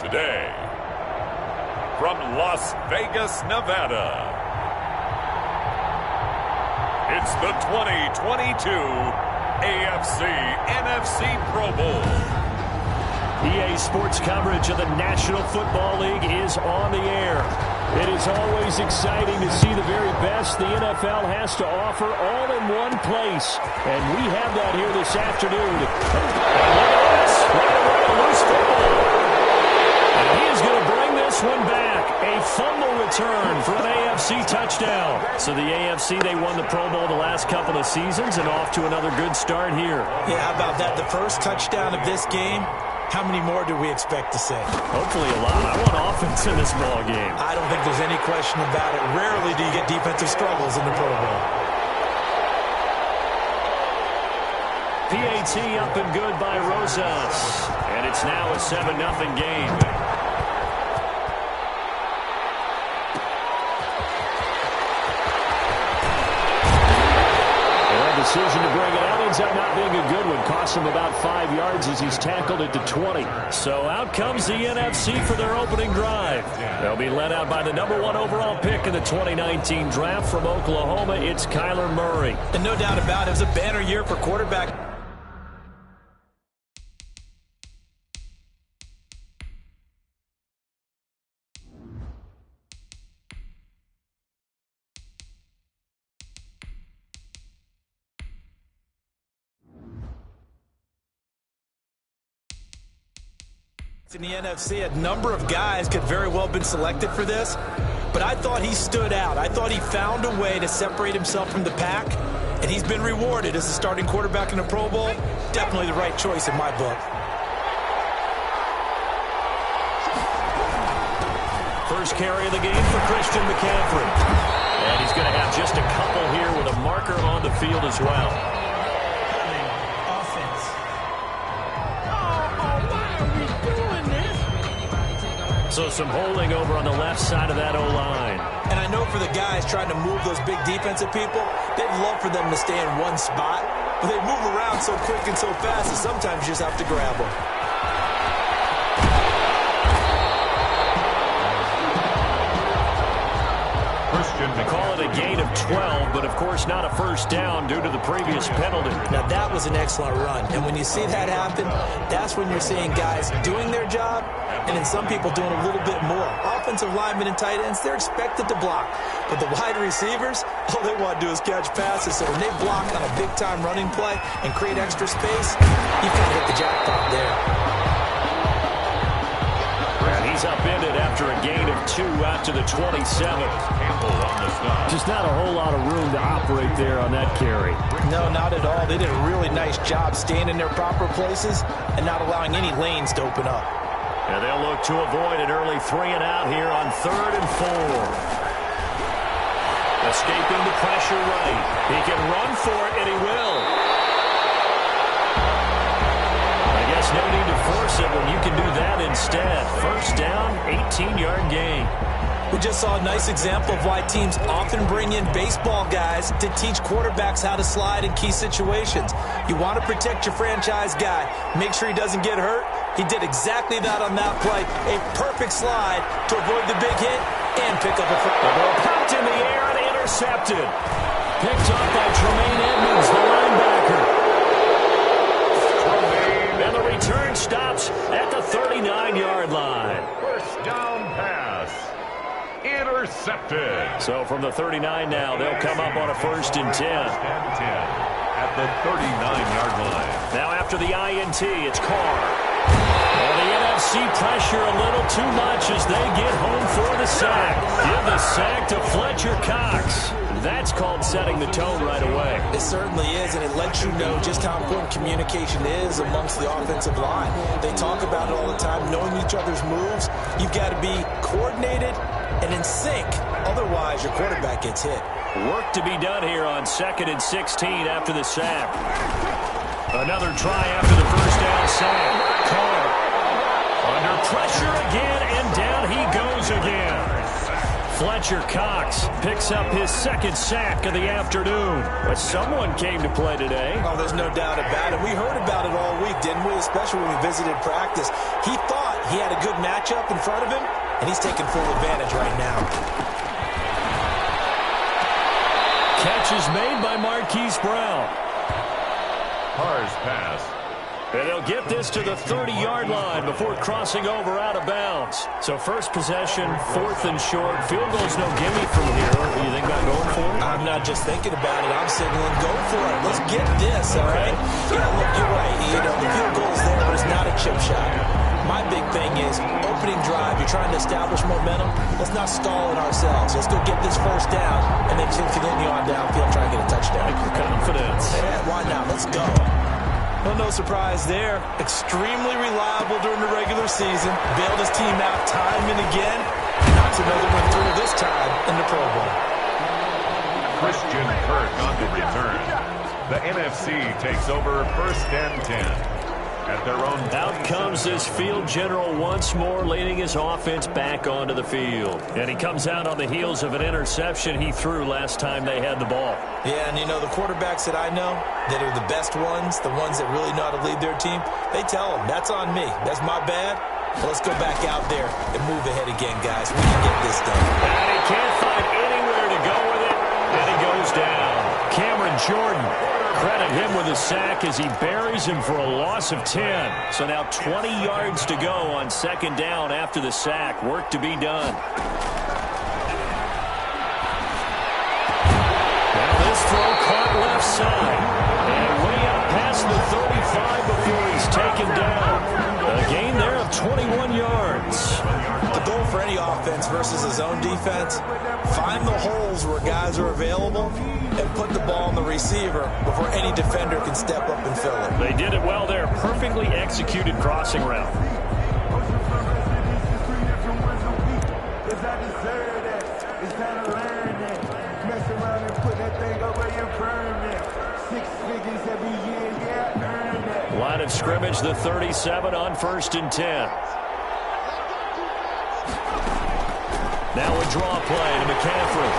today, from Las Vegas, Nevada, it's the 2022 AFC-NFC Pro Bowl. EA Sports coverage of the National Football League is on the air. It is always exciting to see the very best the NFL has to offer all in one place. And we have that here this afternoon. And look at this. Right away, a loose football. And he is going to bring this one back. A fumble return for an AFC touchdown. So the AFC, they won the Pro Bowl the last couple of seasons and off to another good start here. Yeah, how about that? The first touchdown of this game. How many more do we expect to see? Hopefully a lot. I want offense in this ball game. I don't think there's any question about it. Rarely do you get defensive struggles in the Pro Bowl. PAT up and good by Rosas. And it's now a 7-0 game. Decision to bring it out ends up not being a good one. Cost him about 5 yards as he's tackled it to 20. So out comes the NFC for their opening drive. They'll be led out by the #1 overall pick in the 2019 draft from Oklahoma. It's Kyler Murray. And no doubt about it, it was a banner year for quarterback. In the NFC, a number of guys could very well have been selected for this, but I thought he stood out. I thought he found a way to separate himself from the pack, and he's been rewarded as a starting quarterback in the Pro Bowl. Definitely the right choice in my book. First carry of the game for Christian McCaffrey. And he's going to have just a couple here with a marker on the field as well. So some holding over on the left side of that O-line. And I know for the guys trying to move those big defensive people, they'd love for them to stay in one spot. But they move around so quick and so fast that sometimes you just have to grab them. They call it a gain of 12, but of course not a first down due to the previous penalty. Now that was an excellent run. And when you see that happen, that's when you're seeing guys doing their job and then some people doing a little bit more. Offensive linemen and tight ends, they're expected to block. But the wide receivers, all they want to do is catch passes. So when they block on a big-time running play and create extra space, you kind of hit the jackpot there. And he's upended after a gain of 2 out to the 27. Just not a whole lot of room to operate there on that carry. No, not at all. They did a really nice job staying in their proper places and not allowing any lanes to open up. And they'll look to avoid an early 3 and out here on 3rd and 4. Escaping the pressure right. He can run for it, and he will. I guess no need to force it when you can do that instead. First down, 18-yard gain. We just saw a nice example of why teams often bring in baseball guys to teach quarterbacks how to slide in key situations. You want to protect your franchise guy. Make sure he doesn't get hurt. He did exactly that on that play. A perfect slide to avoid the big hit and pick up a football. The ball popped in the air and intercepted. Picked up by Tremaine Edmonds, the linebacker. And the return stops at the 39-yard line. First down pass. Intercepted. So from the 39 now, they'll come up on a 1st and 10. At the 39-yard line. Now after the INT, it's Carr. And the NFC pressure a little too much as they get home for the sack. Give the sack to Fletcher Cox. That's called setting the tone right away. It certainly is, and it lets you know just how important communication is amongst the offensive line. They talk about it all the time, knowing each other's moves. You've got to be coordinated and in sync. Otherwise, your quarterback gets hit. Work to be done here on 2nd and 16 after the sack. Another try after the first down sack. Carr under pressure again, and down he goes again. Fletcher Cox picks up his 2nd sack of the afternoon. But someone came to play today. Oh, there's no doubt about it. We heard about it all week, didn't we? As especially when we visited practice. He thought he had a good matchup in front of him, and he's taking full advantage right now. Catch is made by Marquise Brown. Carr's pass. And they'll get this to the 30-yard line before crossing over out of bounds. So first possession, 4th and short. Field goal's no gimme from here. You think about going for it? I'm not just thinking about it. I'm signaling, go for it. Let's get this, all right? Yeah, look, you're right. You know, the field goal's there, but it's not a chip shot. My big thing is opening drive. You're trying to establish momentum. Let's not stall it ourselves. Let's go get this first down, and then continue on downfield, try and get a touchdown. Like your confidence. Yeah, why not? Let's go. Well, no surprise there. Extremely reliable during the regular season. Bailed his team out time and again. Knocks another one through this time in the Pro Bowl. Christian Kirk on the return. The NFC takes over 1st and 10. At their own. Out comes this field general once more, leading his offense back onto the field. And he comes out on the heels of an interception he threw last time they had the ball. Yeah, and you know, the quarterbacks that I know that are the best ones, the ones that really know how to lead their team, they tell them, that's on me. That's my bad. Well, let's go back out there and move ahead again, guys. We can get this done. And he can't find anywhere to go with it. And he goes down. Cameron Jordan. Credit him with a sack as he buries him for a loss of 10. So now 20 yards to go on 2nd down after the sack. Work to be done. Now this throw caught left side. And way out past the 35 before he's taken down. A gain there of 21 yards. The goal for any offense versus his own defense, find the holes where guys are available and put the ball on the receiver before any defender can step up and fill it. They did it well there. Perfectly executed crossing route. Line of scrimmage, the 37 on 1st and 10. Now a draw play to McCaffrey.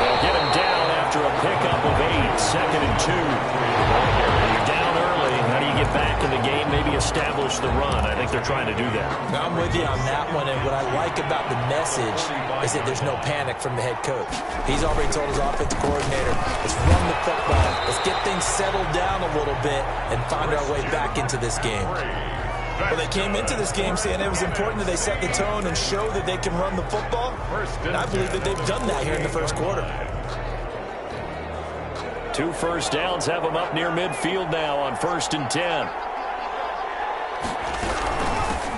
They'll get him down after a pickup of 8, 2nd and 2. You're down early. How do you get back in the game? Maybe establish the run. I think they're trying to do that. I'm with you on that one, and what I like about the message is that there's no panic from the head coach. He's already told his offensive coordinator, let's run the football. Let's get things settled down a little bit and find our way back into this game. Well, they came into this game saying it was important that they set the tone and show that they can run the football. And I believe that they've done that here in the first quarter. 2 first downs have them up near midfield now on 1st and 10.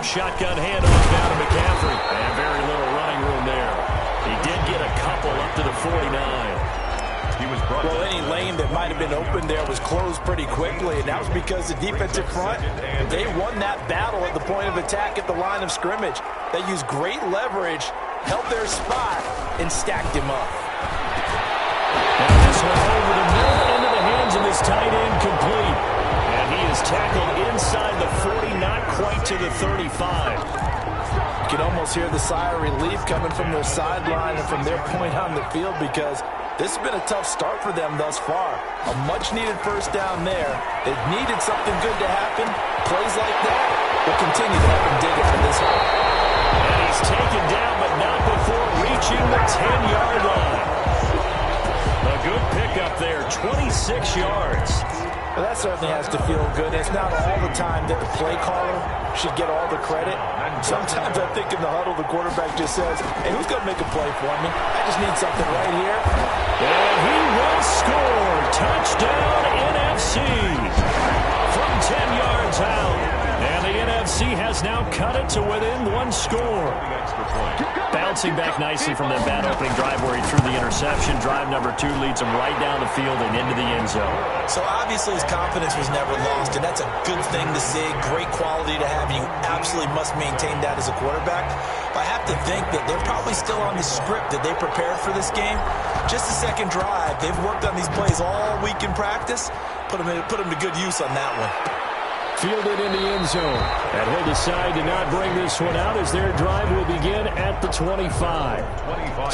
Shotgun handoff down to McCaffrey. And very little running room there. He did get a couple up to the 49. Well, any lane that might have been open there was closed pretty quickly, and that was because the defensive front, they won that battle at the point of attack at the line of scrimmage. They used great leverage, held their spot, and stacked him up. Now this one over the middle into the hands of his tight end, complete. And he is tackled inside the 40, not quite to the 35. You can almost hear the sigh of relief coming from their sideline and from their point on the field, because this has been a tough start for them thus far. A much-needed first down there. They've needed something good to happen. Plays like that will continue to help them dig out of this hole. And he's taken down, but not before reaching the 10-yard line. A good pickup there, 26 yards. Well, that certainly has to feel good. It's not all the time that the play caller should get all the credit. Sometimes I think in the huddle, the quarterback just says, hey, who's going to make a play for me? I just need something right here. And he will score. Touchdown, NFC. From 10 yards out. And the NFC has now cut it to within 1 score. Bouncing back nicely from that bad opening drive where he threw the interception. Drive number 2 leads him right down the field and into the end zone. So obviously his confidence was never lost, and that's a good thing to see. Great quality to have. You absolutely must maintain that as a quarterback. But I have to think that they're probably still on the script that they prepared for this game. Just the second drive. They've worked on these plays all week in practice. Put them to good use on that one. Fielded in the end zone. And he'll decide to not bring this one out as their drive will begin at the 25.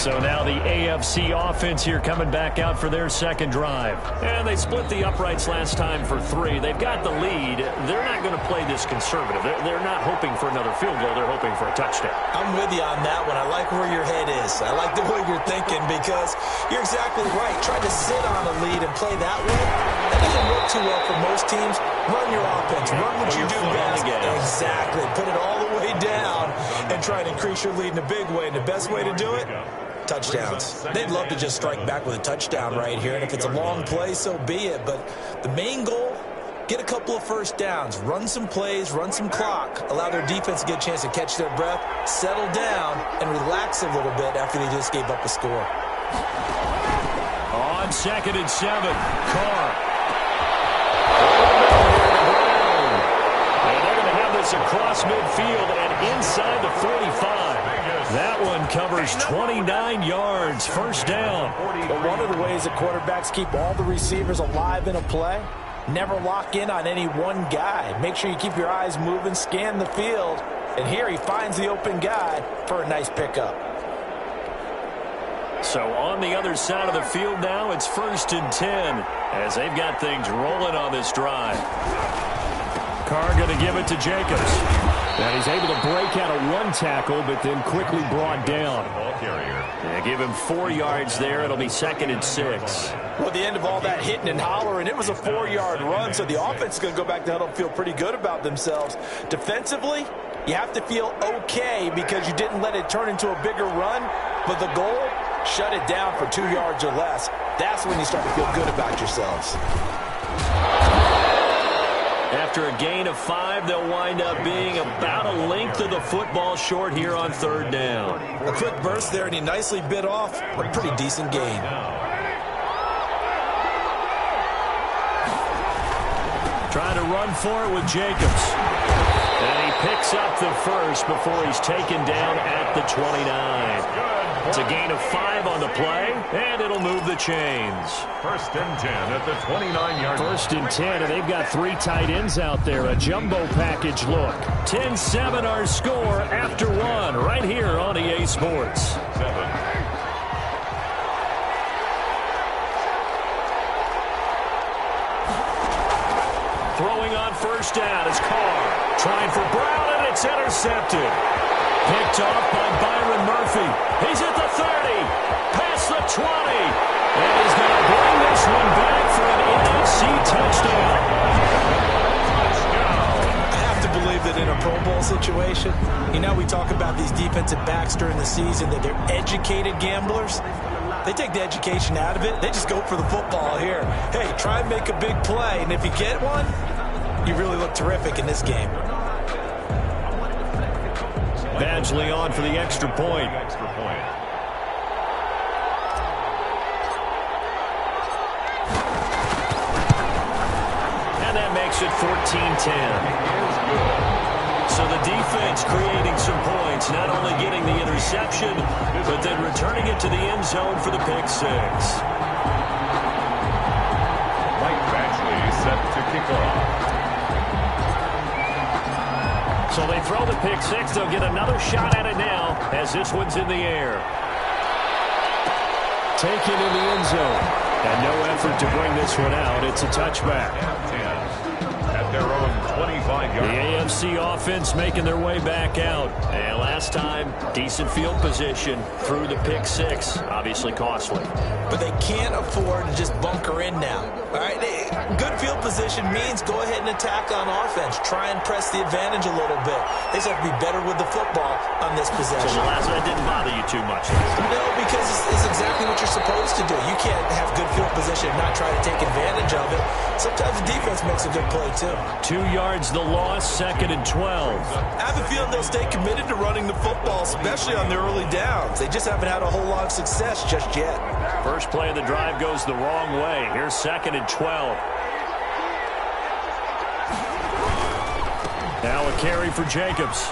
So now the AFC offense here coming back out for their second drive. And they split the uprights last time for 3. They've got the lead. They're not going to play this conservative. They're not hoping for another field goal. They're hoping for a touchdown. I'm with you on that one. I like where your head is. I like the way you're thinking because you're exactly right. Try to sit on a lead and play that way. That doesn't work too well for most teams. Run your offense. Run what you do best. Exactly. Put it all the way down and try and increase your lead in a big way. And the best way to do it, touchdowns. They'd love to just strike back with a touchdown right here. And if it's a long play, so be it. But the main goal, get a couple of first downs. Run some plays, run some clock. Allow their defense to get a chance to catch their breath, settle down, and relax a little bit after they just gave up a score. On 2nd and 7, Carr. Across midfield and inside the 45. That one covers 29 yards. First down. But one of the ways that quarterbacks keep all the receivers alive in a play, never lock in on any one guy. Make sure you keep your eyes moving, scan the field. And here he finds the open guy for a nice pickup. So on the other side of the field now, it's 1st and 10 as they've got things rolling on this drive. Carr going to give it to Jacobs. And he's able to break out of one tackle, but then quickly brought down. Yeah, give him 4 yards there. It'll be 2nd and 6. Well, at the end of all that hitting and hollering, it was a 4-yard run, so the offense is going to go back to huddle and feel pretty good about themselves. Defensively, you have to feel okay because you didn't let it turn into a bigger run, but the goal, shut it down for 2 yards or less. That's when you start to feel good about yourselves. After a gain of 5, they'll wind up being about a length of the football short here on 3rd down. A quick burst there, and he nicely bit off a pretty decent gain. Trying to run for it with Jacobs. And he picks up the first before he's taken down at the 29. It's a gain of 5 on the play, and it'll move the chains. 1st and 10 at the 29-yard line. 1st and 10, and they've got 3 tight ends out there. A jumbo package look. 10-7 our score after 1 right here on EA Sports. 7. Throwing on 1st down is Carr. Trying for Brown, and it's intercepted. Picked off by Byron Murphy. He's at the 30, past the 20, and he's going to bring this one back for an NFC touchdown. I have to believe that in a Pro Bowl situation, you know, we talk about these defensive backs during the season, that they're educated gamblers. They take the education out of it. They just go for the football here. Hey, try and make a big play, and if you get one, you really look terrific in this game. Badgley on for the extra point. And that makes it 14-10. So the defense creating some points, not only getting the interception, but then returning it to the end zone for the pick 6. Mike Badgley set to kick off. So they throw the pick 6. They'll get another shot at it now as this one's in the air. Taken in the end zone. And no effort to bring this one out. It's a touchback. 10 at their own 25-yard. The AFC offense making their way back out. And last time, decent field position through the pick 6. Obviously costly. But they can't afford to just bunker in now. All right, good field position means go ahead and attack on offense. Try and press the advantage a little bit. They just have to be better with the football on this possession. So the last one didn't bother you too much. No, because it's exactly what you're supposed to do. You can't have good field position and not try to take advantage of it. Sometimes the defense makes a good play, too. 2 yards the loss, 2nd and 12. I have a feeling they'll stay committed to running the football, especially on their early downs. They just haven't had a whole lot of success just yet. First play of the drive goes the wrong way. Here's 2nd and 12. Now a carry for Jacobs.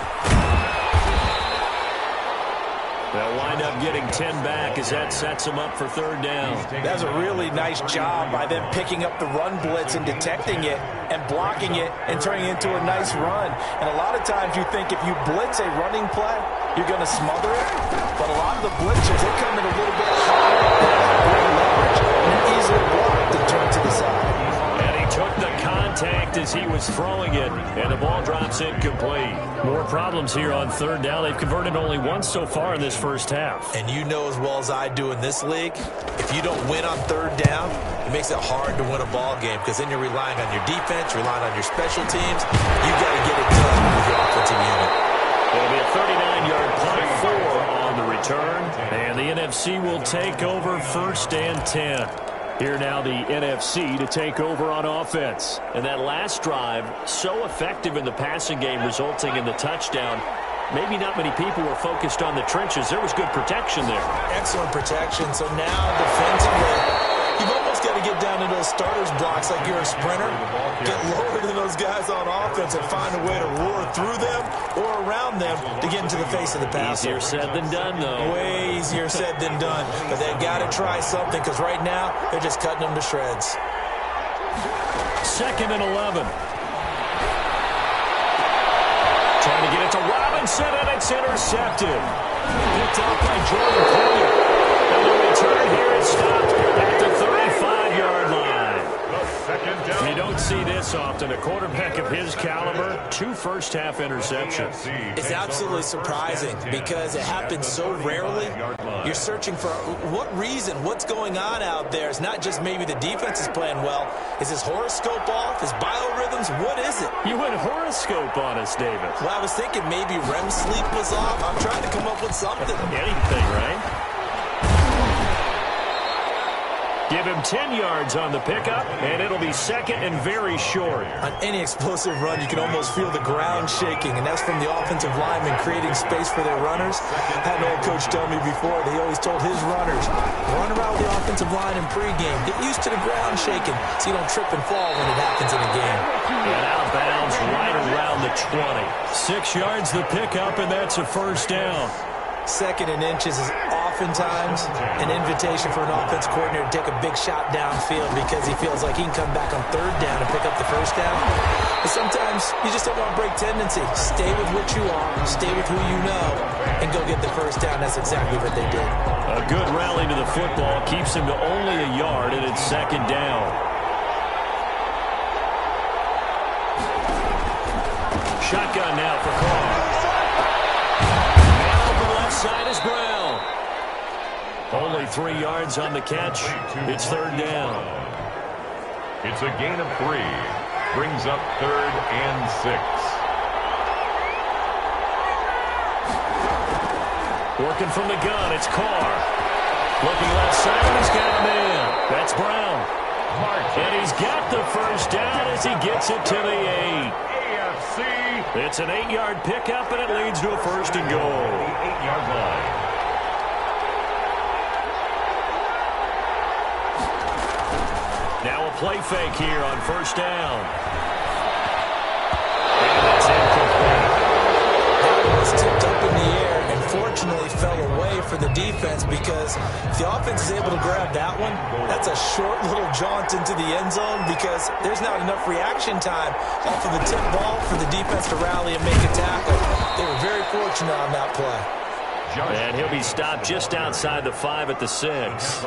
They'll wind up getting 10 back as that sets them up for third down. That's a really nice job by them picking up the run blitz and detecting it and blocking it and turning it into a nice run. And a lot of times you think if you blitz a running play, you're going to smother it. But a lot of the blitzers, they come in a little bit higher, very large, and easily blocked and turn to the side. And he took the contact as he was throwing it, and the ball drops incomplete. More problems here on third down. They've converted only once so far in this first half. And you know as well as I do in this league, if you don't win on third down, it makes it hard to win a ball game because then you're relying on your defense, relying on your special teams. You've got to get it done with your offensive unit. It'll be a 39-yard punt, 4 on the return, and the NFC will take over first and 10. Here now the NFC to take over on offense. And that last drive, so effective in the passing game, resulting in the touchdown. Maybe not many people were focused on the trenches. There was good protection there. Excellent protection. So now defensively, you've almost got to get down into those starters blocks like you're a sprinter. Get lower than those guys on offense and find a way to roar through them or around them to get into the face of the passer. Easier said than done, though. Way easier said than done. But they've got to try something because right now they're just cutting them to shreds. 2nd and 11. Trying to get it to Robinson, and it's intercepted. Picked off by Jordan Poyer. And the return here is stopped at the 35-yard line. You don't see this often. A quarterback of his caliber, 2 first-half interceptions. It's absolutely surprising because it happens so rarely. You're searching for what reason, what's going on out there. It's not just maybe the defense is playing well. Is his horoscope off? His biorhythms? What is it? You went horoscope on us, David. Well, I was thinking maybe REM sleep was off. I'm trying to come up with something. Anything, right? Give him 10 yards on the pickup, and it'll be 2nd and very short. On any explosive run, you can almost feel the ground shaking, and that's from the offensive linemen creating space for their runners. I had an old coach tell me before, they always told his runners, run around with the offensive line in pregame. Get used to the ground shaking so you don't trip and fall when it happens in a game. And out of bounds right around the 20. 6 yards the pickup, and that's a first down. 2nd and inches is oftentimes an invitation for an offense coordinator to take a big shot downfield because he feels like he can come back on third down and pick up the first down. But sometimes you just don't want to break tendency. Stay with what you are, stay with who you know, and go get the first down. That's exactly what they did. A good rally to the football keeps him to only a yard, and it's 2nd down. Shotgun now for Carr. Side is Brown. Only 3 yards on the catch. It's third down. It's a gain of 3. Brings up 3rd and 6. Working from the gun, it's Carr. Looking left side, and he's got a man. That's Brown. And he's got the first down as he gets it to the 8. It's an 8-yard pickup, and it leads to a 1st and goal. The 8-yard line. Now a play fake here on first down. And that's incomplete. That was tipped up in the air and fortunately fell away for the defense because if the offense is able to grab that one, that's a short little jaunt into the end zone because there's not enough reaction time off of the tip ball for the defense to rally and make a tackle. They were very fortunate on that play. And he'll be stopped just outside the 5 at the 6.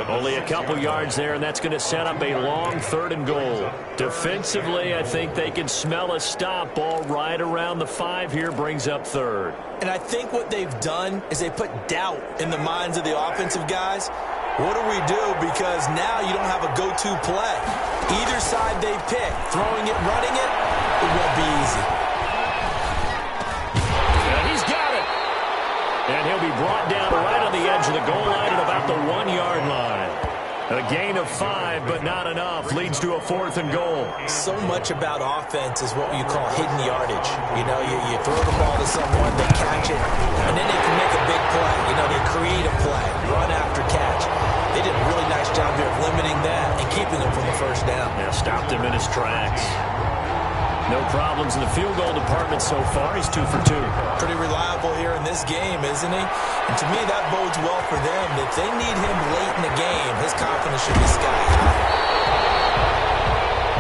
Only a couple yards there, and that's going to set up a long 3rd and goal. Defensively, I think they can smell a stop ball right around the 5 here, brings up 3rd. And I think what they've done is they put doubt in the minds of the offensive guys. What do we do? Because now you don't have a go-to play. Either side they pick, throwing it, running it, it won't be easy. And he'll be brought down right on the edge of the goal line at about the 1-yard line. A gain of 5, but not enough. Leads to a 4th and goal. So much about offense is what you call hidden yardage. You know, you throw the ball to someone, they catch it, and then they can make a big play. You know, they create a play, run after catch. They did a really nice job here of limiting that and keeping him from the first down. Yeah, stopped him in his tracks. No problems in the field goal department so far. He's 2 for 2. Pretty reliable here in this game, isn't he? And to me, that bodes well for them. If they need him late in the game, his confidence should be sky high.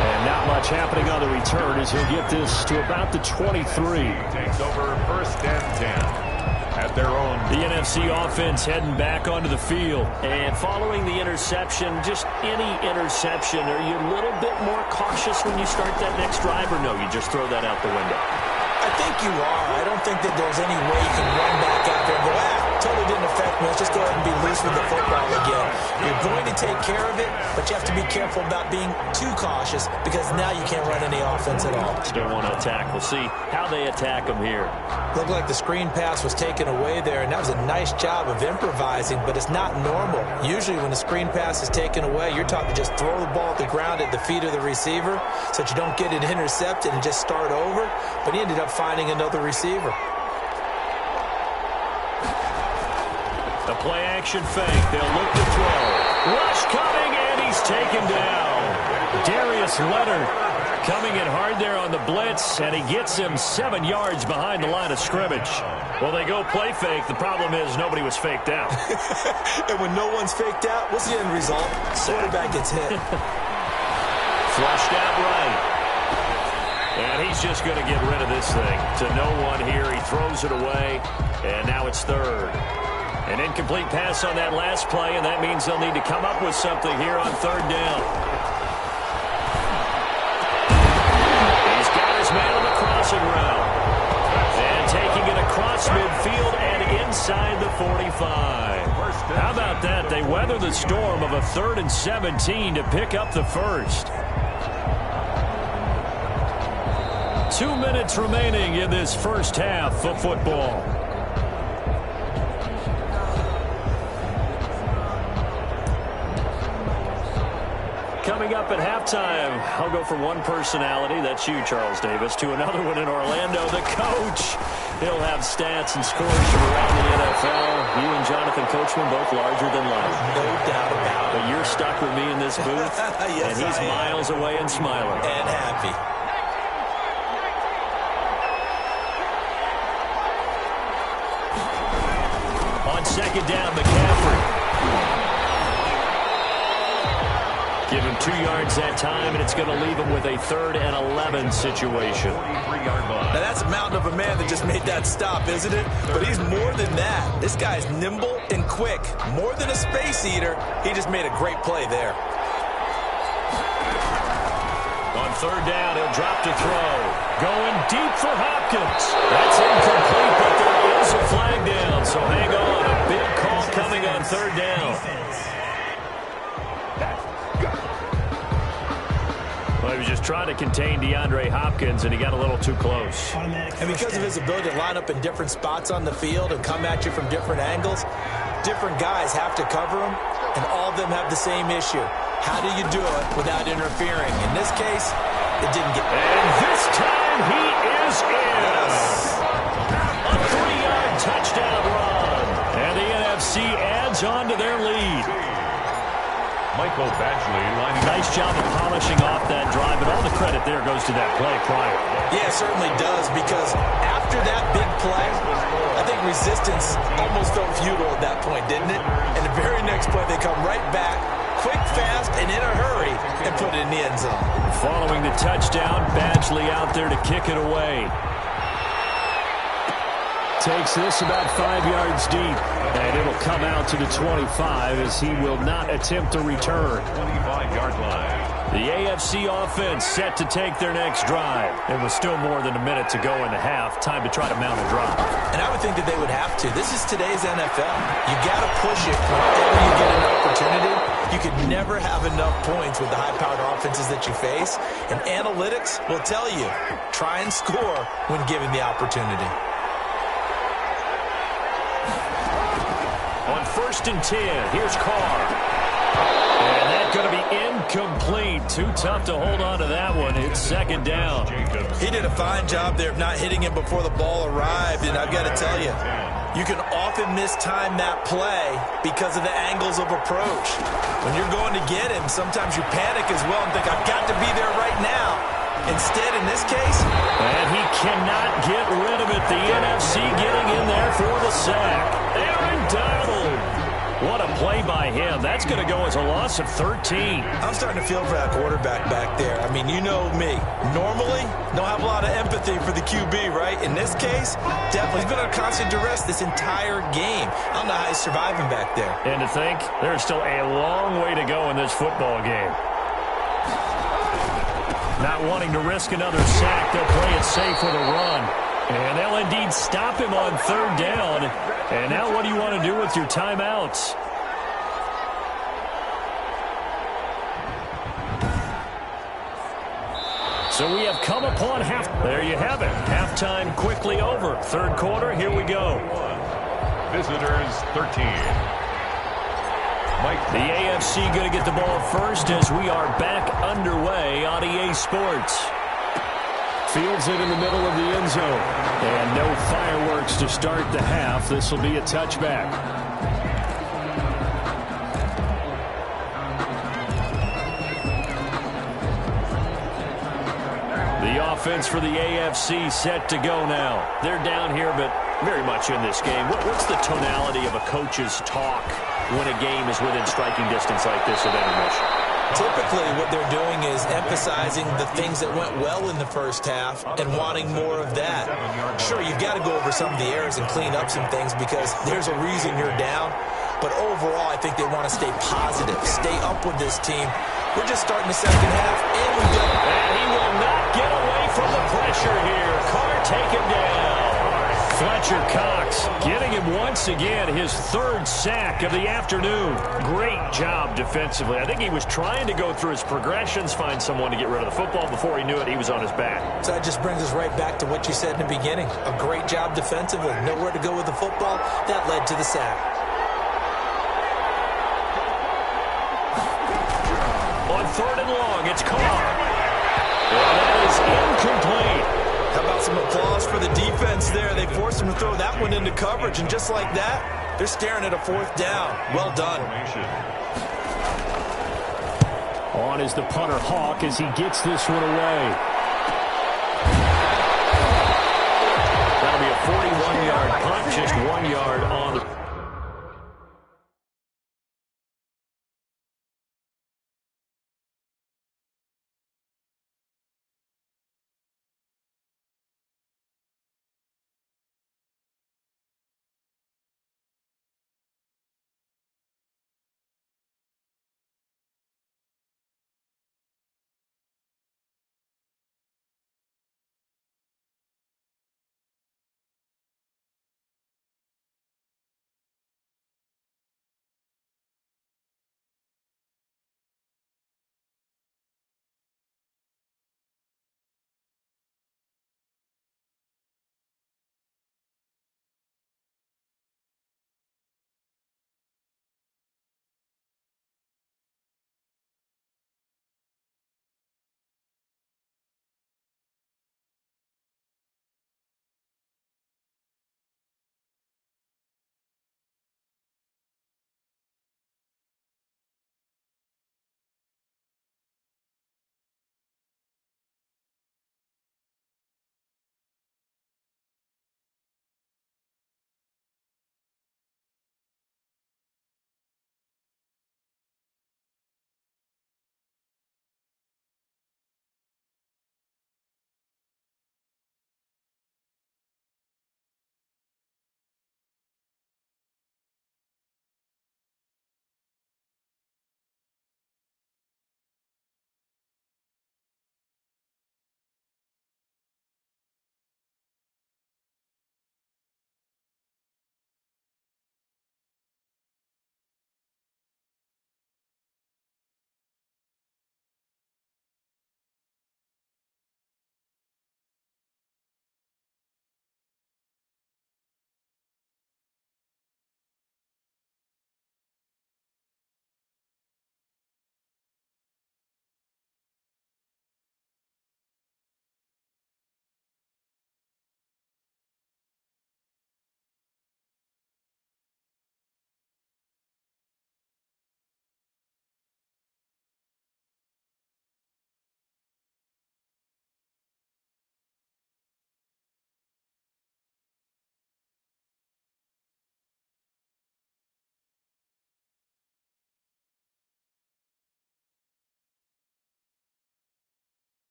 And not much happening on the return as he'll get this to about the 23. Takes over 1st and 10. At their own. The NFC offense heading back onto the field. And following the interception, just any interception, are you a little bit more cautious when you start that next drive, or no, you just throw that out the window? I think you are. I don't think that there's any way you can run back out there and go, totally didn't affect me. Let's just go ahead and be loose with the football again. You're going to take care of it, but you have to be careful about being too cautious because now you can't run any offense at all. Still want to attack. We'll see how they attack them here. Looked like the screen pass was taken away there, and that was a nice job of improvising, but it's not normal. Usually when a screen pass is taken away, you're taught to just throw the ball at the ground at the feet of the receiver so that you don't get it intercepted and just start over, but he ended up finding another receiver. The play-action fake. They'll look to throw. Rush coming, and he's taken down. Darius Leonard coming in hard there on the blitz, and he gets him 7 yards behind the line of scrimmage. Well, they go play fake. The problem is nobody was faked out. And when no one's faked out, what's the end result? Quarterback gets hit. Flushed out right. And he's just going to get rid of this thing. To no one here. He throws it away, and now it's 3rd. An incomplete pass on that last play, and that means they'll need to come up with something here on 3rd down. He's got his man on the crossing route. And taking it across midfield and inside the 45. How about that? They weather the storm of a 3rd and 17 to pick up the first. 2 minutes remaining in this first half of football. Coming up at halftime, I'll go from one personality, that's you, Charles Davis, to another one in Orlando, the coach. He'll have stats and scores from around the NFL. You and Jonathan Coachman both larger than life. No doubt about it. But you're stuck with me in this booth, yes, and he's miles away and smiling. And happy. On 2nd down, McCaffrey. Give him 2 yards that time, and it's going to leave him with a 3rd and 11 situation. Now, that's a mountain of a man that just made that stop, isn't it? But he's more than that. This guy's nimble and quick. More than a space eater, he just made a great play there. On 3rd down, he'll drop to throw. Going deep for Hopkins. That's incomplete, but there is a flag down, so hang on. A big call coming on 3rd down. Well, he was just trying to contain DeAndre Hopkins, and he got a little too close. And because of his ability to line up in different spots on the field and come at you from different angles, different guys have to cover him, and all of them have the same issue. How do you do it without interfering? In this case, it didn't get... And this time, he is in. Yes. A 3-yard touchdown run. And the NFC adds on to their lead. Michael Badgley lining up. Nice job of polishing off that drive, and all the credit there goes to that play prior. Yeah, it certainly does, because after that big play, I think resistance almost felt futile at that point, didn't it? And the very next play, they come right back, quick, fast, and in a hurry, and put it in the end zone. Following the touchdown, Badgley out there to kick it away. Takes this about 5 yards deep, and it'll come out to the 25 as he will not attempt to return. 25-yard line. The AFC offense set to take their next drive. It was still more than a minute to go in the half. Time to try to mount a drive. And I would think that they would have to. This is today's NFL. You got to push it whenever you get an opportunity. You could never have enough points with the high-powered offenses that you face. And analytics will tell you, try and score when given the opportunity. On 1st and 10, here's Carr. And that's going to be incomplete. Too tough to hold on to that one. It's 2nd down. He did a fine job there of not hitting him before the ball arrived. And I've got to tell you, you can often mistime that play because of the angles of approach. When you're going to get him, sometimes you panic as well and think, I've got to be there right now. Instead, in this case, and he cannot get rid of it. The NFC getting in there for the sack. Aaron Donald. What a play by him. That's going to go as a loss of 13. I'm starting to feel for that quarterback back there. I mean, you know me. Normally, don't have a lot of empathy for the QB, right? In this case, definitely. He's been under constant duress this entire game. I don't know how he's surviving back there. And to think, there's still a long way to go in this football game. Not wanting to risk another sack, they'll play it safe with a run. And they'll indeed stop him on third down. And now what do you want to do with your timeouts? So we have come upon half. There you have it. Halftime quickly over. Third quarter, here we go. Visitors 13. The AFC going to get the ball first as we are back underway on EA Sports. Fields it in the middle of the end zone. And no fireworks to start the half. This will be a touchback. The offense for the AFC set to go now. They're down here, but very much in this game. What's the tonality of a coach's talk when a game is within striking distance like this at intermission? Typically, what they're doing is emphasizing the things that went well in the first half and wanting more of that. Sure, you've got to go over some of the errors and clean up some things because there's a reason you're down. But overall, I think they want to stay positive, stay up with this team. We're just starting the second half, and we go. And he will not get away from the pressure here. Carr taken down. Fletcher Cox getting him once again, his third sack of the afternoon. Great job defensively. I think he was trying to go through his progressions, find someone to get rid of the football. Before he knew it, he was on his back. So that just brings us right back to what you said in the beginning. A great job defensively. Nowhere to go with the football. That led to the sack. On third and long, it's Carr. And that is incomplete. How about some applause for the defense there? They forced him to throw that one into coverage, and just like that, they're staring at a fourth down. Well done. On is the punter Hawk as he gets this one away. That'll be a 41-yard punt, just 1 yard on the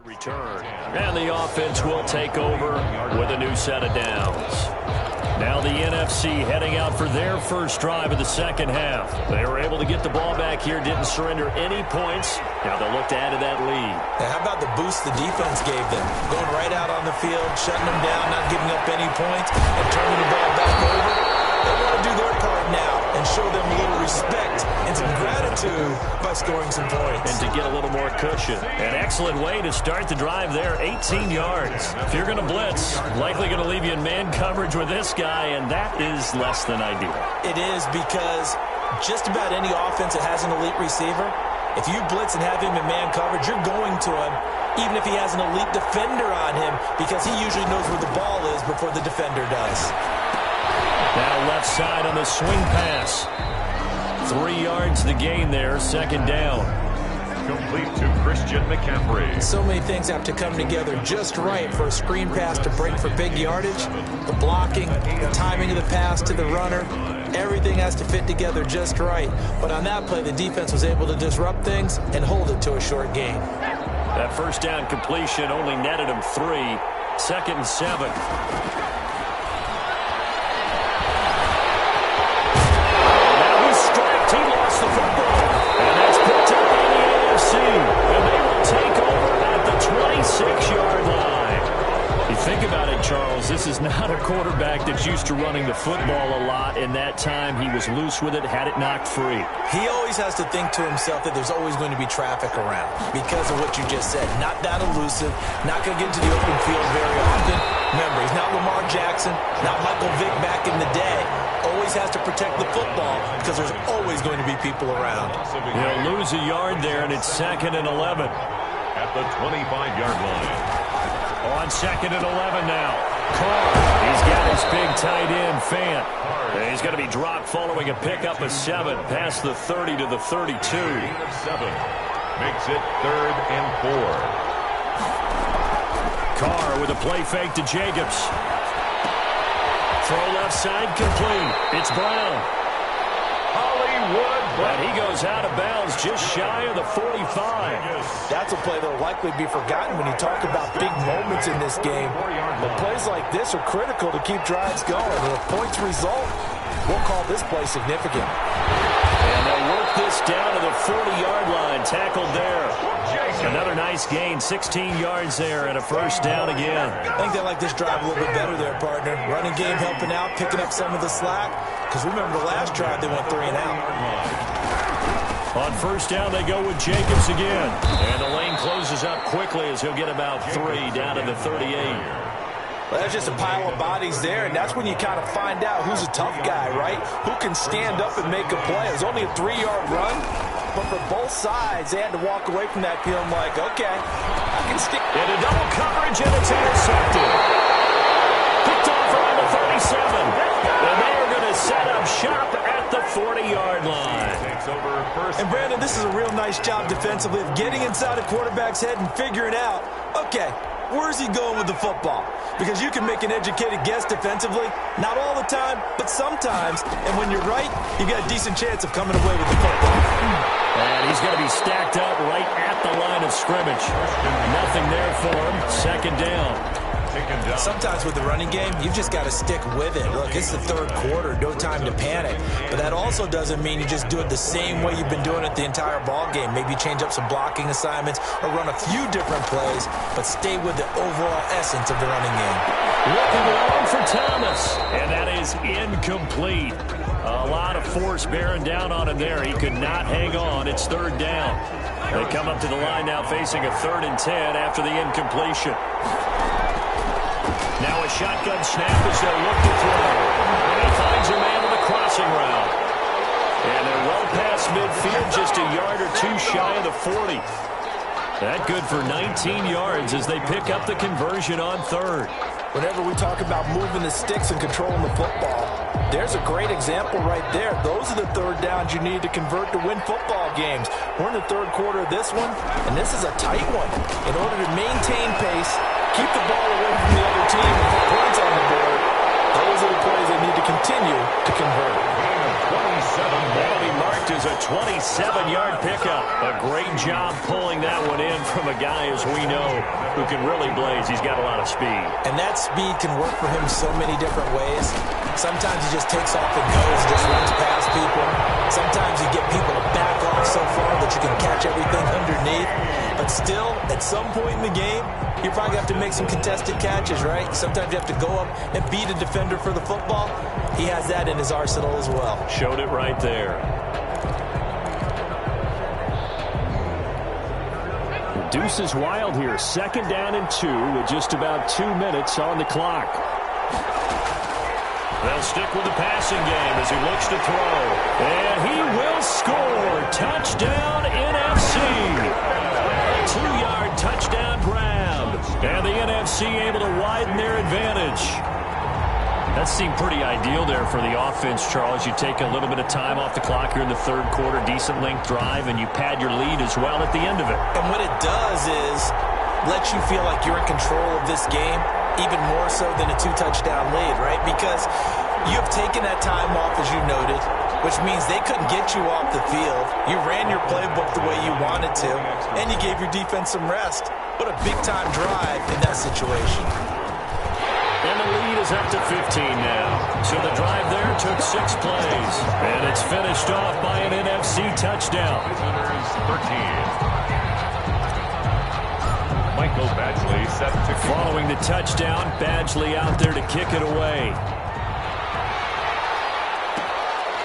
Return. And the offense will take over with a new set of downs. Now the NFC heading out for their first drive of the second half. They were able to get the ball back here, didn't surrender any points. Now they'll look to add to that lead. Now how about the boost the defense gave them? Going right out on the field, shutting them down, not giving up any points, and turning the ball back over. They want to do their part now and show them a little respect and some gratitude by scoring some points. And to get a little more cushion. An excellent way to start the drive there, 18 yards. If you're going to blitz, likely going to leave you in man coverage with this guy, and that is less than ideal. It is, because just about any offense that has an elite receiver, if you blitz and have him in man coverage, you're going to him, even if he has an elite defender on him, because he usually knows where the ball is before the defender does. Now left side on the swing pass. 3 yards the gain there, second down. Complete to Christian McCaffrey. So many things have to come together just right for a screen pass to break for big yardage. The blocking, the timing of the pass to the runner, everything has to fit together just right. But on that play, the defense was able to disrupt things and hold it to a short gain. That first down completion only netted him 3. 2nd and 7. The football, and that's picked up by the AFC, and they will take over at the 26-yard line. You think about it, Charles, this is not a quarterback that's used to running the football a lot. In that time, he was loose with it, had it knocked free. He always has to think to himself that there's always going to be traffic around because of what you just said. Not that elusive, not going to get into the open field very often. Remember, he's not Lamar Jackson, not Michael Vick back in the day. Always has to protect the football because there's always going to be people around. He'll lose a yard there, and it's 2nd and 11. At the 25-yard line. On 2nd and 11 now. Carr, he's got his big tight end, Fant. And he's going to be dropped following a pickup of 7 past the 30 to the 32. 7 makes it 3rd and 4. Carr with a play fake to Jacobs. Throw left side complete. It's Brown. Hollywood. But he goes out of bounds just shy of the 45. That's a play that will likely be forgotten when you talk about big moments in this game. But plays like this are critical to keep drives going. And if points result, we'll call this play significant. And they'll work this down to the 40-yard line. Tackled there. Another nice gain, 16 yards there, and a first down again. I think they like this drive a little bit better there, partner. Running game helping out, picking up some of the slack. Because remember the last drive, they went 3 and out. On first down, they go with Jacobs again. And the lane closes up quickly as he'll get about 3 down to the 38. Well, that's just a pile of bodies there, and that's when you kind of find out who's a tough guy, right? Who can stand up and make a play. It was only a 3-yard run, but for both sides, they had to walk away from that feeling like, okay, I can stick. Into double coverage, and it's intercepted. Picked off around the 37. And they are going to set up shop at the 40-yard line. And Brandon, this is a real nice job defensively of getting inside a quarterback's head and figuring out, okay, where's he going with the football? Because you can make an educated guess defensively. Not all the time, but sometimes. And when you're right, you've got a decent chance of coming away with the football. And he's going to be stacked up right at the line of scrimmage. Nothing there for him. 2nd down. Sometimes with the running game, you've just got to stick with it. Look, it's the 3rd quarter, no time to panic. But that also doesn't mean you just do it the same way you've been doing it the entire ball game. Maybe change up some blocking assignments or run a few different plays, but stay with the overall essence of the running game. Looking long for Thomas, and that is incomplete. A lot of force bearing down on him there. He could not hang on. It's 3rd down. They come up to the line now facing a 3rd and 10 after the incompletion. Now a shotgun snap as they'll look to throw. And he finds a man with a crossing route. And they're well past midfield, just a yard or 2 shy of the 40. That good for 19 yards as they pick up the conversion on 3rd. Whenever we talk about moving the sticks and controlling the football, there's a great example right there. Those are the 3rd downs you need to convert to win football games. We're in the 3rd quarter of this one, and this is a tight one. In order to maintain pace, keep the ball away from the other team and put points on the board, those are the plays they need to continue to convert. That'll be marked as a 27-yard pickup. A great job pulling that one in from a guy, as we know, who can really blaze. He's got a lot of speed. And that speed can work for him so many different ways. Sometimes he just takes off and goes, just runs past people. Sometimes you get people to back off so far that you can catch everything underneath. But still, at some point in the game, you probably have to make some contested catches, right? Sometimes you have to go up and beat a defender for the football. He has that in his arsenal as well. Showed it right there. Deuce is wild here. 2nd down and 2 with just about 2 minutes on the clock. They'll stick with the passing game as he looks to throw. And he will score. Touchdown, NFC. A 2-yard touchdown grab. And the NFC able to widen their advantage. That seemed pretty ideal there for the offense, Charles. You take a little bit of time off the clock here in the 3rd quarter, decent length drive, and you pad your lead as well at the end of it. And what it does is let you feel like you're in control of this game, even more so than a 2-touchdown lead, right? Because you have taken that time off, as you noted, which means they couldn't get you off the field. You ran your playbook the way you wanted to, and you gave your defense some rest. What a big-time drive in that situation. And the lead is up to 15 now. So the drive there took 6 plays. And it's finished off by an NFC touchdown. 13. Michael Badgley set to following the touchdown. Badgley out there to kick it away.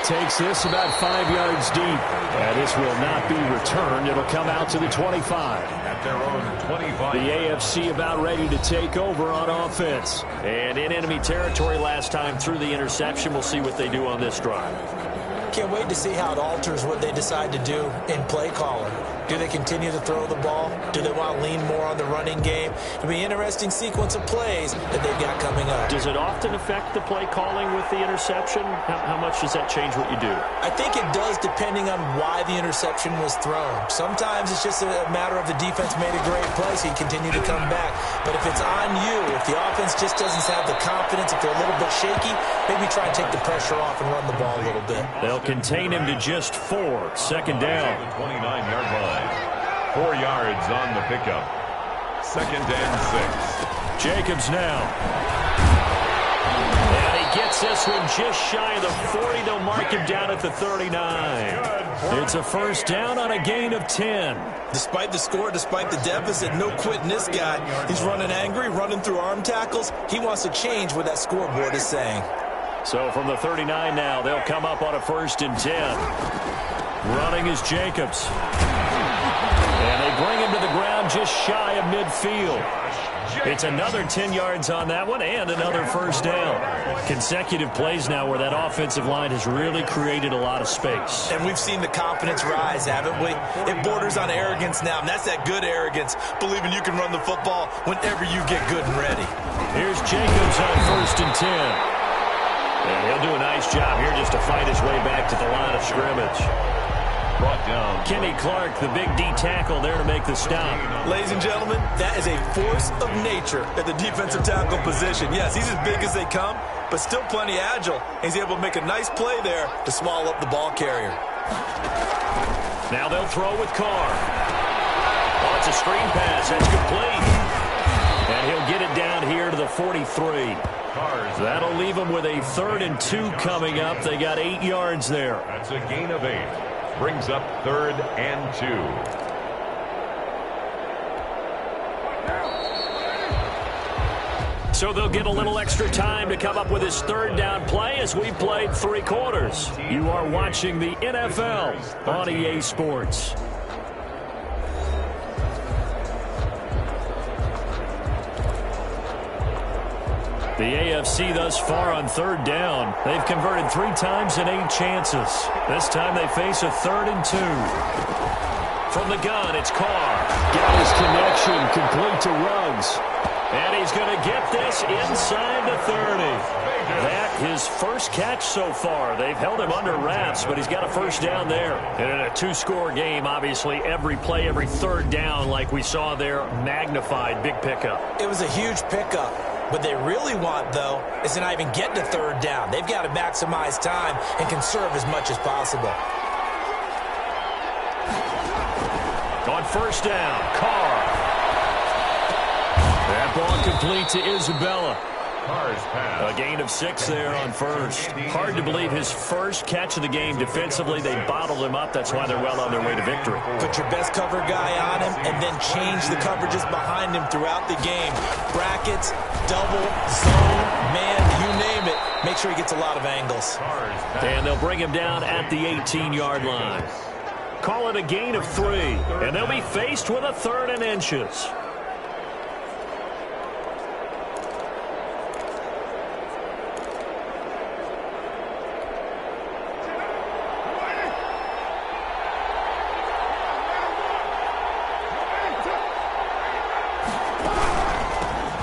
Takes this about 5 yards deep. And this will not be returned. It'll come out to the 25. At their own 25. The AFC about ready to take over on offense. And in enemy territory last time through the interception. We'll see what they do on this drive. Can't wait to see how it alters what they decide to do in play calling. Do they continue to throw the ball? Do they want to lean more on the running game? It'll be an interesting sequence of plays that they've got coming up. Does it often affect the play calling with the interception? How much does that change what you do? I think it does, depending on why the interception was thrown. Sometimes it's just a matter of the defense made a great play, so you continue to come back. But if it's on you, if the offense just doesn't have the confidence, if they're a little bit shaky, maybe try and take the pressure off and run the ball a little bit. They'll contain him to just 4. 2nd down. 29-yard line. 4 yards on the pickup. 2nd and 6. Jacobs now. And he gets this one just shy of the 40. They'll mark him down at the 39. It's a 1st down on a gain of 10. Despite the score, despite the deficit, no quitting this guy. He's running angry, running through arm tackles. He wants to change what that scoreboard is saying. So from the 39 now, they'll come up on a 1st and 10. Running is Jacobs. And they bring him to the ground just shy of midfield. It's another 10 yards on that one and another 1st down. Consecutive plays now where that offensive line has really created a lot of space. And we've seen the confidence rise, haven't we? It borders on arrogance now, and that's that good arrogance, believing you can run the football whenever you get good and ready. Here's Jacobs on 1st and 10. And he'll do a nice job here just to fight his way back to the line of scrimmage. Brought down. Kenny Clark, the big D tackle there to make the stop. Ladies and gentlemen, that is a force of nature at the defensive tackle position. Yes, he's as big as they come, but still plenty agile. He's able to make a nice play there to small up the ball carrier. Now they'll throw with Carr. Oh, it's a screen pass. That's complete. And he'll get it down here to the 43. That'll leave them with a 3rd and 2 coming up. They got 8 yards there. That's a gain of 8. Brings up 3rd and 2. So they'll get a little extra time to come up with his 3rd down play as we played 3 quarters. You are watching the NFL on EA Sports. The AFC thus far on 3rd down. They've converted 3 times in 8 chances. This time they face a 3rd and 2. From the gun, it's Carr. Got his connection complete to Ruggs. And he's going to get this inside the 30. That his first catch so far. They've held him under wraps, but he's got a 1st down there. And in a 2-score game, obviously, every play, every 3rd down, like we saw there, magnified. Big pickup. It was a huge pickup. What they really want, though, is to not even get to 3rd down. They've got to maximize time and conserve as much as possible. first down. Carr. That ball complete to Isabella. A gain of 6 there on first. Hard to believe his first catch of the game defensively. They bottled him up. That's why they're well on their way to victory. Put your best cover guy on him and then change the coverages behind him throughout the game. Brackets, double, zone, man, you name it. Make sure he gets a lot of angles. And they'll bring him down at the 18-yard line. Call it a gain of 3. And they'll be faced with a 3rd and inches.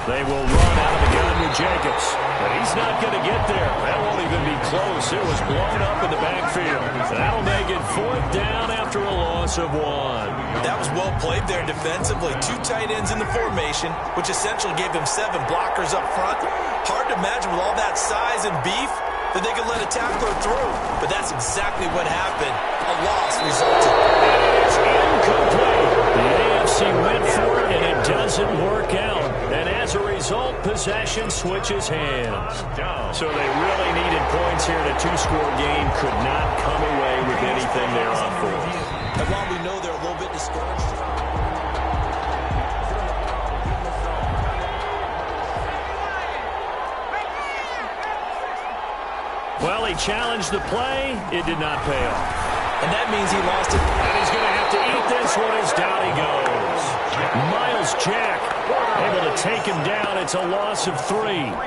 They will run out of the gun with Jacobs. But he's not going to get there. That won't even be close. It was blown up in the backfield. That'll make it 4th down after a loss of 1. That was well played there defensively. 2 tight ends in the formation, which essentially gave them 7 blockers up front. Hard to imagine with all that size and beef that they could let a tackler through. But that's exactly what happened. A loss resulted. It's incomplete. The AFC went for it, and it doesn't work out. And as a result, possession switches hands. So they really needed points here in a 2-score game. Could not come away with anything there on 4th. And while we know they're a little bit discouraged, well, he challenged the play. It did not pay off. and that means he lost it. And he's going to have to eat this one as down he goes. Miles Jack able to take him down. It's a loss of 3.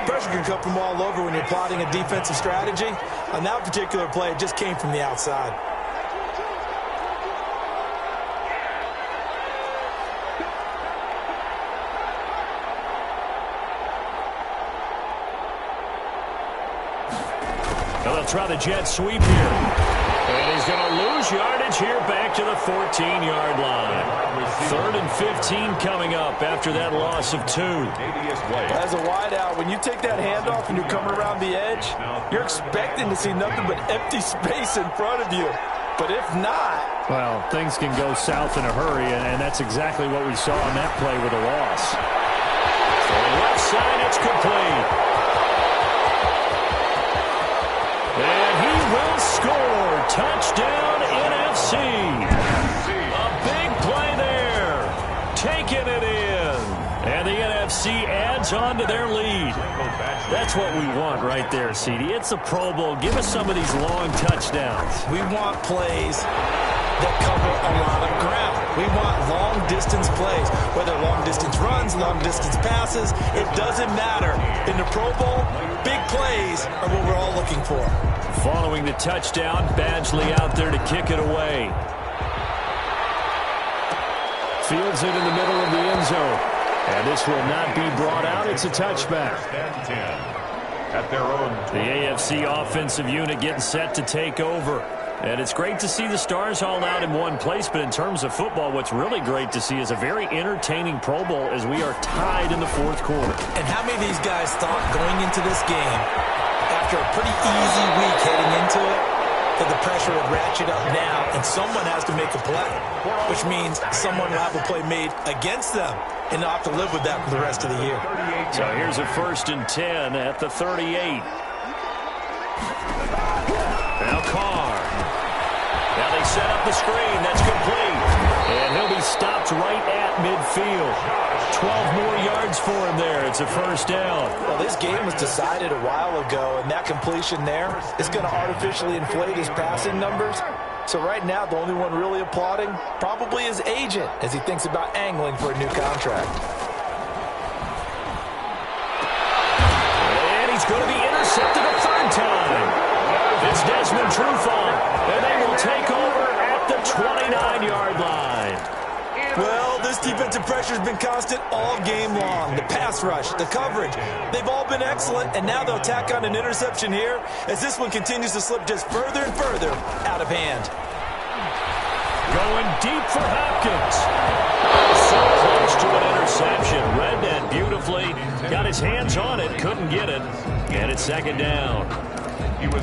Pressure can come from all over when you're plotting a defensive strategy. On that particular play, it just came from the outside. Well, they'll try the jet sweep here. And he's going to lose yardage here back to the 14-yard line. 3rd and 15 coming up after that loss of 2. As a wideout, when you take that handoff and you're coming around the edge, you're expecting to see nothing but empty space in front of you. But if not... well, things can go south in a hurry, and that's exactly what we saw on that play with a loss. So left side, it's complete. And he will score. Touchdown, NFC. A big play there. Taking it in. And the NFC adds on to their lead. That's what we want right there, CD. It's a Pro Bowl. Give us some of these long touchdowns. We want plays that cover a lot of ground. We want long-distance plays, whether long-distance runs, long-distance passes. It doesn't matter. In the Pro Bowl, big plays are what we're all looking for. Following the touchdown, Badgley out there to kick it away. Fields it in the middle of the end zone. And this will not be brought out. It's a touchback. At their own. The AFC offensive unit getting set to take over. And it's great to see the stars all out in one place, but in terms of football, what's really great to see is a very entertaining Pro Bowl as we are tied in the 4th quarter. And how many of these guys thought going into this game, after a pretty easy week heading into it, that the pressure would ratchet up now, and someone has to make a play, which means someone will have a play made against them, and they'll have to live with that for the rest of the year. So here's a 1st and 10 at the 38. Now Carr. Now they set up the screen. That's complete. And he'll be stopped right at midfield. 12 more yards for him there. It's a 1st down. Well, this game was decided a while ago, and that completion there is going to artificially inflate his passing numbers. So right now, the only one really applauding probably his agent as he thinks about angling for a new contract. And he's going to be intercepted a 3rd time. It's Desmond Trufant, and they will take over at the 29-yard line. Well, this defensive pressure has been constant all game long. The pass rush, the coverage, they've all been excellent, and now they'll tack on an interception here as this one continues to slip just further and further out of hand. Going deep for Hopkins. So close to an interception. Read that beautifully. Got his hands on it, couldn't get it. And it's 2nd down.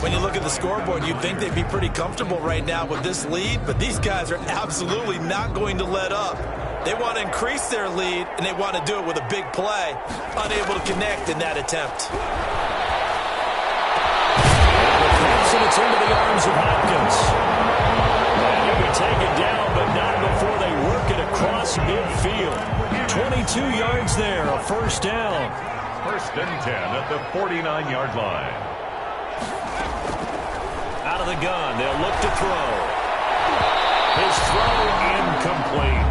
When you look at the scoreboard, you'd think they'd be pretty comfortable right now with this lead, but these guys are absolutely not going to let up. They want to increase their lead, and they want to do it with a big play. Unable to connect in that attempt. And it's into the arms of Hopkins. And he'll be taken down, but not before they work it across midfield. 22 yards there, a first down. First and 10 at the 49-yard line. Out of the gun, they'll look to throw. His throw incomplete.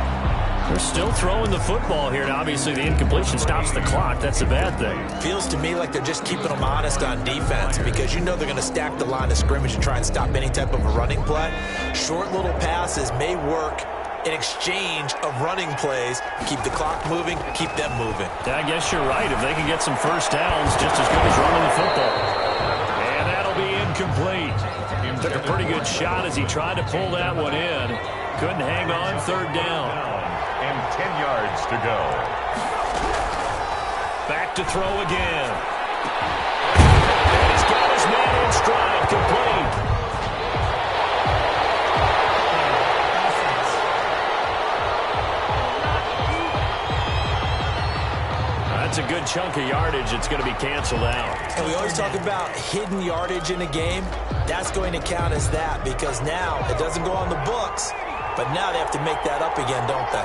They're still throwing the football here, and obviously the incompletion stops the clock. That's a bad thing. Feels to me like they're just keeping them honest on defense because you know they're going to stack the line of scrimmage and try and stop any type of a running play. Short little passes may work in exchange of running plays. Keep the clock moving, keep them moving. I guess you're right. If they can get some first downs, just as good as running the football. And that'll be incomplete. Took a pretty good shot as he tried to pull that one in. Couldn't hang on, third down. And 10 yards to go. Back to throw again. And he's got his man in stride, complete. That's a good chunk of yardage. It's going to be canceled out. And we always talk about hidden yardage in a game. That's going to count as that because now it doesn't go on the books, but now they have to make that up again, don't they?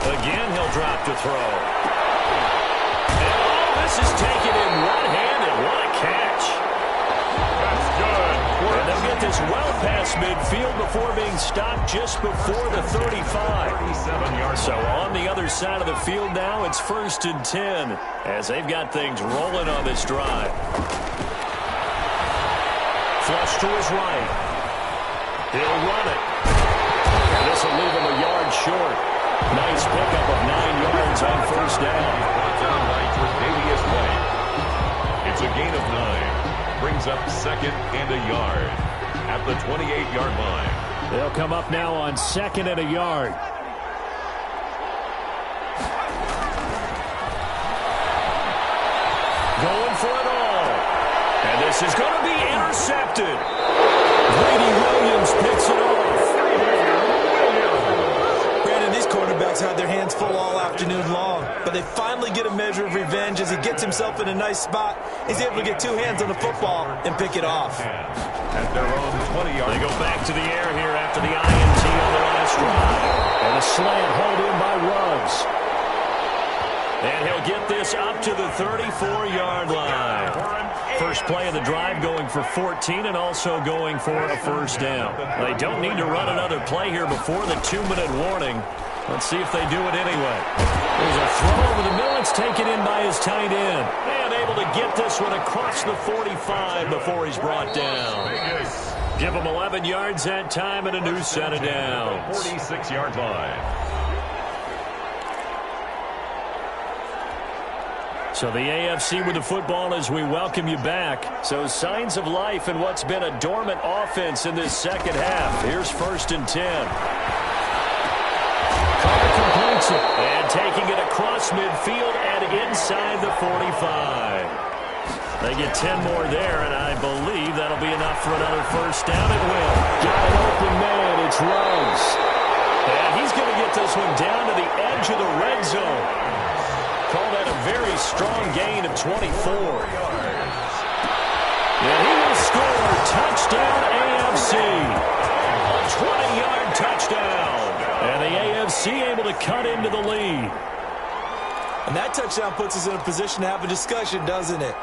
Again, he'll drop to throw. And all this is taken in one-handed. What a catch. That's good. And they'll get this well past midfield before being stopped just before the 35. 37 yards. So on the other side of the field now, it's first and 10 as they've got things rolling on this drive. Flush to his right. He'll run it. And this will leave him a yard short. Nice pickup of 9 yards on first down. It's a gain of 9. Brings up second and a yard at the 28-yard line. They'll come up now on second and a yard. Going for it all. And this is going to be intercepted. Grady Williams picks it off. Brandon, these quarterbacks had their hands full all afternoon long, but they finally get a measure of revenge as he gets himself in a nice spot. He's able to get two hands on the football and pick it off. At their own 20-yard. They go back to the air here after the INT on the last drive. And a slant hauled in by Ruggs. And he'll get this up to the 34-yard line. First play of the drive going for 14 and also going for a first down. They don't need to run another play here before the 2-minute warning. Let's see if they do it anyway. There's a throw over the middle. It's taken in by his tight end. And able to get this one across the 45 before he's brought down. Give him 11 yards that time and a new set of downs. 46-yard line. So the AFC with the football as we welcome you back. So signs of life in what's been a dormant offense in this second half. Here's first and 10. Carter completes it. And taking it across midfield and inside the 45. They get 10 more there, and I believe that'll be enough for another first down. It will. Got an open man. It's Ruggs. And he's going to get this one down to the edge of the red zone. Call that a very strong gain of 24. And he will score. Touchdown, AFC. A 20-yard touchdown. And the AFC able to cut into the lead. And that touchdown puts us in a position to have a discussion, doesn't it?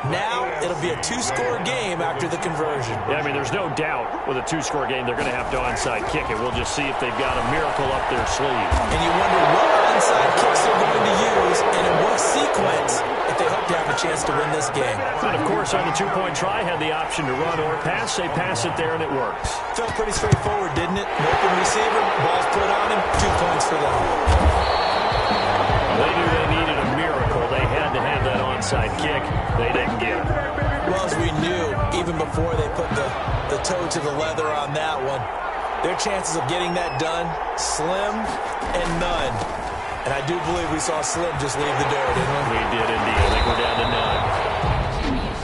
Now it'll be a two-score game after the conversion. Yeah, I mean, there's no doubt with a two-score game they're going to have to onside kick it. We'll just see if they've got a miracle up their sleeve. And you wonder what onside kicks they're going to use and in what sequence if they hope to have a chance to win this game. And, of course, on the two-point try, had the option to run or pass. They pass it there, and it works. Felt pretty straightforward, didn't it? An open receiver, ball's put on him, 2 points for them. They knew they needed a miracle. They had to have that onside kick. They didn't get it. Well, as we knew, even before they put the toe to the leather on that one, their chances of getting that done, slim and none. And I do believe we saw Slim just leave the door, didn't we? We did indeed. I think we're down to none.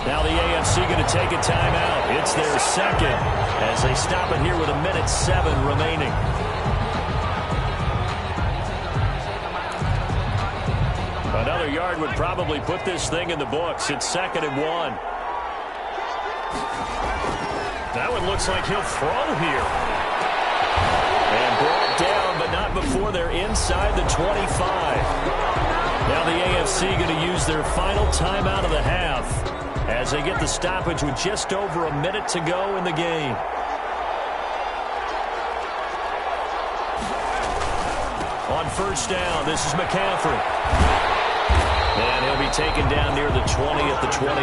Now the AFC going to take a timeout. It's their second as they stop it here with 1:07 remaining. Another yard would probably put this thing in the books. It's 2nd and 1. That one looks like he'll throw here. And brought down, but not before they're inside the 25. Now the AFC going to use their final timeout of the half as they get the stoppage with just over 1 minute to go in the game. On first down, this is McCaffrey. And he'll be taken down near the 20 at the 21.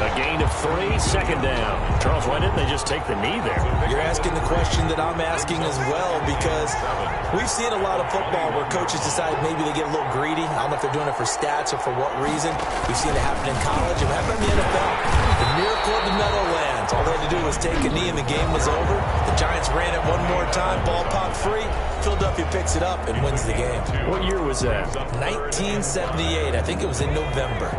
A gain of 3, 2nd down. Charles, why didn't they just take the knee there? You're asking the question that I'm asking as well, because we've seen a lot of football where coaches decide maybe they get a little greedy. I don't know if they're doing it for stats or for what reason. We've seen it happen in college and happen in the NFL. The miracle of the Meadowlands. All they had to do was take a knee and the game was over. The Giants ran it one more time. Ball popped free. Philadelphia picks it up and wins the game. What year was that? 1978. I think it was in November.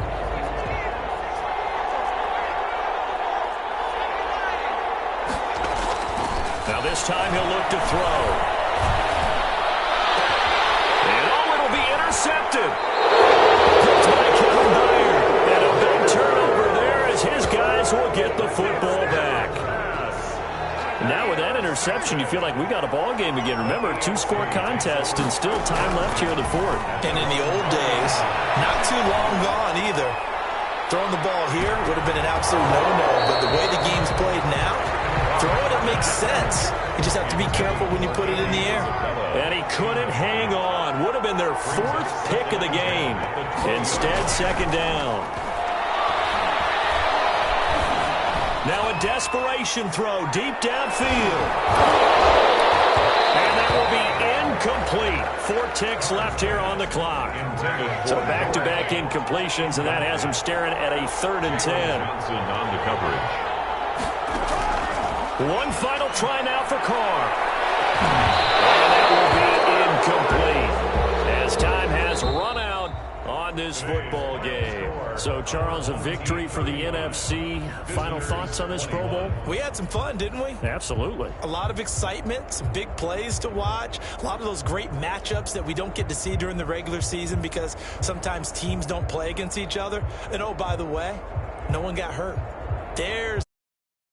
Now this time he'll look to throw. And it'll be intercepted. Picked by Kevin Byard. And a big turnover there as his guys will get the football back. Now with that interception, you feel like we got a ball game again. Remember, 2-score contest and still time left here in the 4th. And in the old days, not too long gone either, throwing the ball here would have been an absolute no-no. But the way the game's played now, throwing it makes sense. You just have to be careful when you put it in the air. And he couldn't hang on. Would have been their 4th pick of the game. Instead, 2nd down. Now a desperation throw deep downfield. And that will be incomplete. 4 ticks left here on the clock. So back-to-back incompletions, and that has him staring at a 3rd and 10. On the coverage. One final try now for Carr. And that will be incomplete as time has run out on this football game. So, Charles, a victory for the NFC. Final thoughts on this Pro Bowl? We had some fun, didn't we? Absolutely. A lot of excitement, some big plays to watch, a lot of those great matchups that we don't get to see during the regular season because sometimes teams don't play against each other. And, oh, by the way, no one got hurt. There's